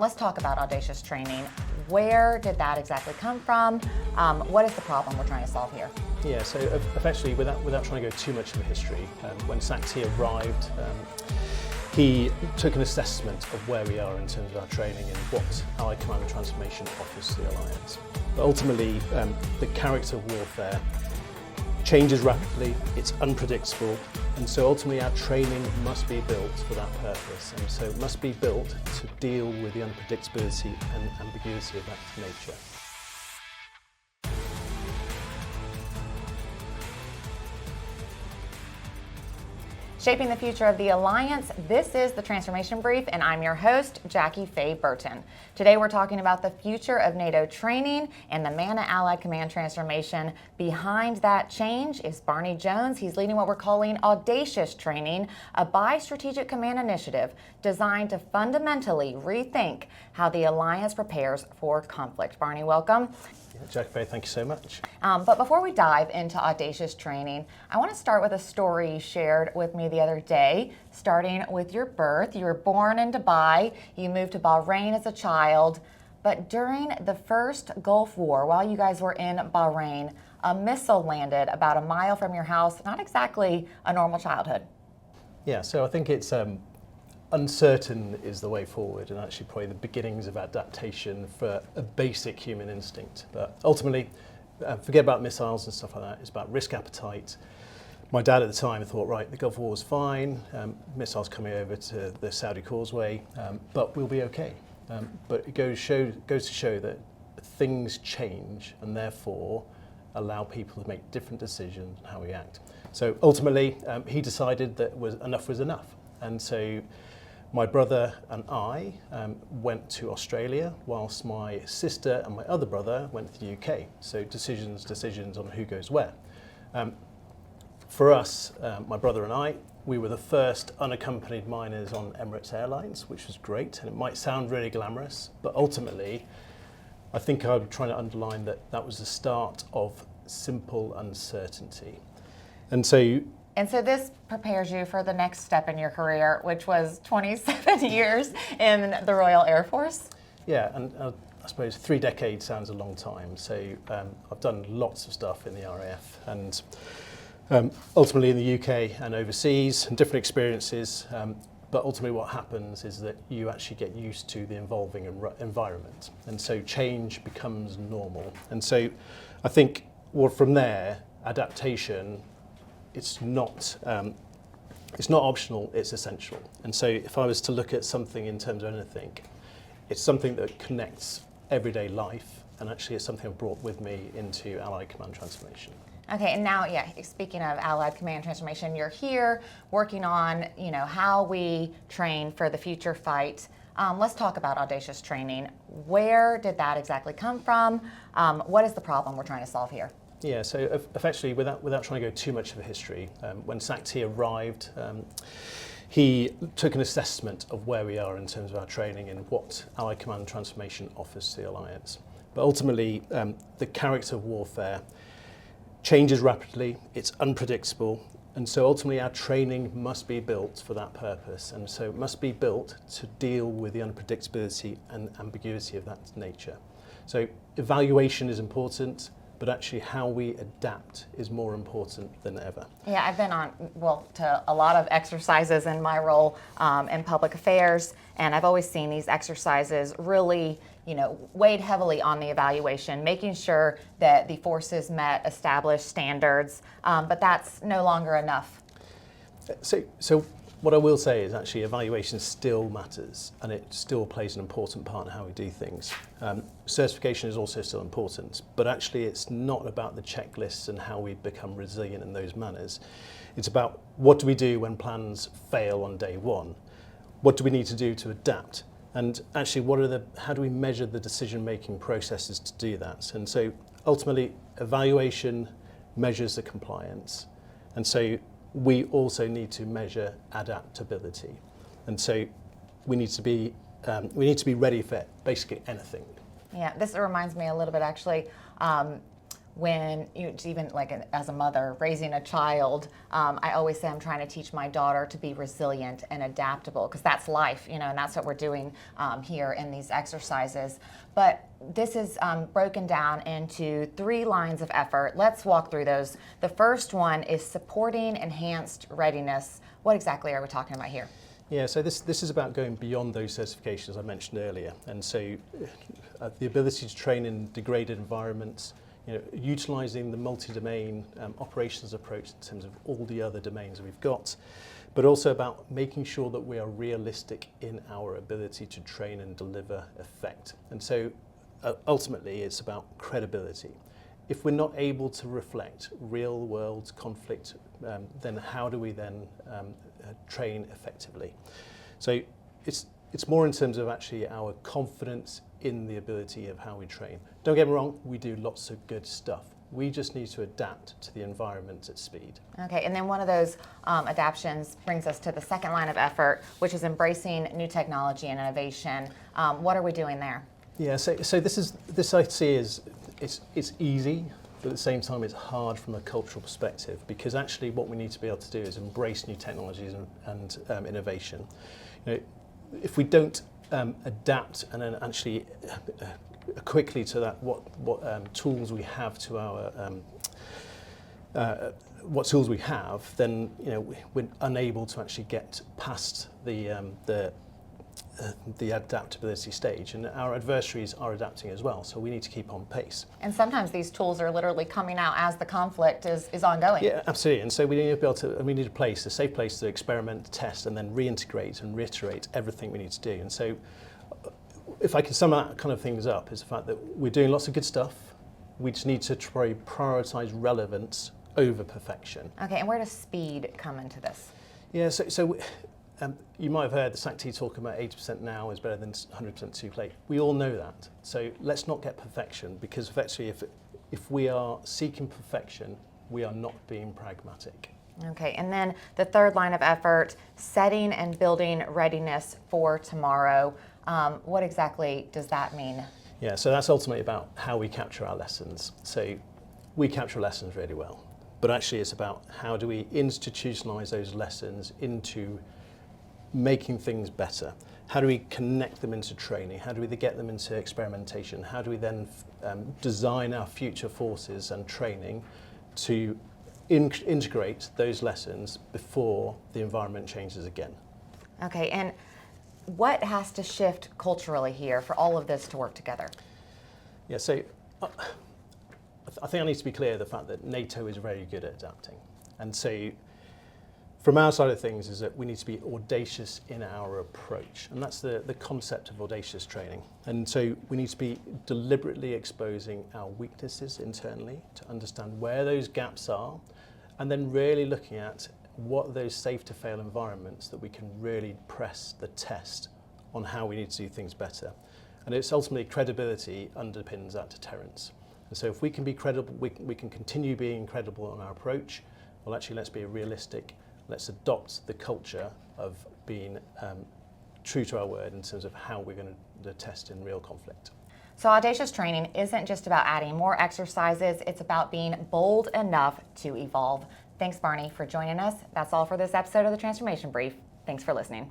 Let's talk about Audacious Training. Where did that exactly come from? What is the problem we're trying to solve here? Yeah, so effectively, without trying to go too much into history, when Sakti arrived, he took an assessment of where we are in terms of our training and what Allied Command and Transformation offers to the Alliance. But ultimately, the character of warfare changes rapidly, it's unpredictable, and so ultimately our training must be built for that purpose, and so it must be built to deal with the unpredictability and ambiguity of that nature. Shaping the future of the Alliance, this is the Transformation Brief, and I'm your host, Jackie Faye Burton. Today we're talking about the future of NATO training and the Man at Allied Command transformation. Behind that change is Barnaby Jones. He's leading what we're calling Audacious Training, a bi-strategic command initiative designed to fundamentally rethink how the Alliance prepares for conflict. Barney, welcome. Jackie Faye, thank you so much. But before we dive into Audacious Training, I want to start with a story you shared with me the other day, starting with your birth. You were born in Dubai, you moved to Bahrain as a child, but during the first Gulf War, while you guys were in Bahrain, a missile landed about a mile from your house. Not exactly a normal childhood. Yeah, so I think it's uncertain is the way forward, and actually probably the beginnings of adaptation for a basic human instinct. But ultimately, forget about missiles and stuff like that. It's about risk appetite. My dad at the time thought, right, the Gulf War was fine, missiles coming over to the Saudi Causeway, but we'll be okay. But it goes to show that things change, and therefore allow people to make different decisions on how we act. So ultimately, he decided that enough was enough, and so my brother and I went to Australia, whilst my sister and my other brother went to the UK. So decisions on who goes where. For us, my brother and I, we were the first unaccompanied minors on Emirates Airlines, which was great, and it might sound really glamorous, but ultimately, I think I'm trying to underline that that was the start of simple uncertainty. And so this prepares you for the next step in your career, which was 27 years in the Royal Air Force? Yeah, and I suppose 3 decades sounds a long time. So I've done lots of stuff in the RAF, and ultimately in the UK and overseas, and different experiences. But ultimately what happens is that you actually get used to the evolving environment. And so change becomes normal. And so I think from there, adaptation, it's not optional, it's essential. And so if I was to look at something in terms of anything, it's something that connects everyday life, and actually it's something I've brought with me into Allied Command Transformation. Okay, and now, speaking of Allied Command Transformation, you're here working on, how we train for the future fight. Let's talk about Audacious Training. Where did that exactly come from? What is the problem we're trying to solve here? Yeah, so effectively, without trying to go too much of a history, when Sakti arrived, he took an assessment of where we are in terms of our training and what Allied Command and Transformation offers to the Alliance. But ultimately, the character of warfare changes rapidly, it's unpredictable, and so ultimately our training must be built for that purpose, and so it must be built to deal with the unpredictability and ambiguity of that nature. So evaluation is important, but actually how we adapt is more important than ever. Yeah, I've been to a lot of exercises in my role in public affairs, and I've always seen these exercises really, weighed heavily on the evaluation, making sure that the forces met established standards, but that's no longer enough. So what I will say is actually evaluation still matters, and it still plays an important part in how we do things. Certification is also still important, but actually it's not about the checklists and how we become resilient in those manners. It's about what do we do when plans fail on day one? What do we need to do to adapt? And actually how do we measure the decision-making processes to do that? And so ultimately evaluation measures the compliance. And so we also need to measure adaptability, and so we need to be ready for basically anything. Yeah, this reminds me a little bit actually. when even like as a mother raising a child, I always say I'm trying to teach my daughter to be resilient and adaptable, because that's life, and that's what we're doing here in these exercises. But this is broken down into 3 lines of effort. Let's walk through those. The first one is supporting enhanced readiness. What exactly are we talking about here? Yeah, so this is about going beyond those certifications I mentioned earlier, and so the ability to train in degraded environments, utilising the multi-domain operations approach in terms of all the other domains we've got, but also about making sure that we are realistic in our ability to train and deliver effect. And so ultimately it's about credibility. If we're not able to reflect real world conflict, then how do we then train effectively? So it's more in terms of actually our confidence in the ability of how we train. Don't get me wrong, we do lots of good stuff. We just need to adapt to the environment at speed. Okay, and then one of those adaptations brings us to the second line of effort, which is embracing new technology and innovation. What are we doing there? Yeah, so this I see is it's easy, but at the same time it's hard from a cultural perspective, because actually what we need to be able to do is embrace new technologies and innovation. If we don't adapt and then actually quickly to that, what tools we have to our then we're unable to actually get past the adaptability stage, and our adversaries are adapting as well, so we need to keep on pace. And sometimes these tools are literally coming out as the conflict is ongoing. Yeah, absolutely. And so we need to be able to, we need a safe place to experiment, test, and then reintegrate and reiterate everything we need to do. And so if I can sum that kind of things up, is the fact that we're doing lots of good stuff. We just need to try prioritize relevance over perfection. Okay, and where does speed come into this? Yeah, so you might have heard the SACT talk about 80% now is better than 100% too late. We all know that. So let's not get perfection, because effectively if we are seeking perfection, we are not being pragmatic. Okay, and then the third line of effort, setting and building readiness for tomorrow. What exactly does that mean? Yeah, so that's ultimately about how we capture our lessons. So we capture lessons really well, but actually it's about how do we institutionalize those lessons into making things better. How do we connect them into training? How do we get them into experimentation? How do we then design our future forces and training to integrate those lessons before the environment changes again? Okay, and what has to shift culturally here for all of this to work together? Yeah, so I think I need to be clear the fact that NATO is very good at adapting. And so from our side of things is that we need to be audacious in our approach. And that's the concept of audacious training. And so we need to be deliberately exposing our weaknesses internally to understand where those gaps are, and then really looking at what are those safe to fail environments that we can really press the test on how we need to do things better. And it's ultimately credibility underpins that deterrence. And so if we can be credible, we can continue being credible on our approach. Well, actually, let's be realistic. Let's adopt the culture of being true to our word in terms of how we're going to test in real conflict. So Audacious Training isn't just about adding more exercises, it's about being bold enough to evolve. Thanks, Barney, for joining us. That's all for this episode of the Transformation Brief. Thanks for listening.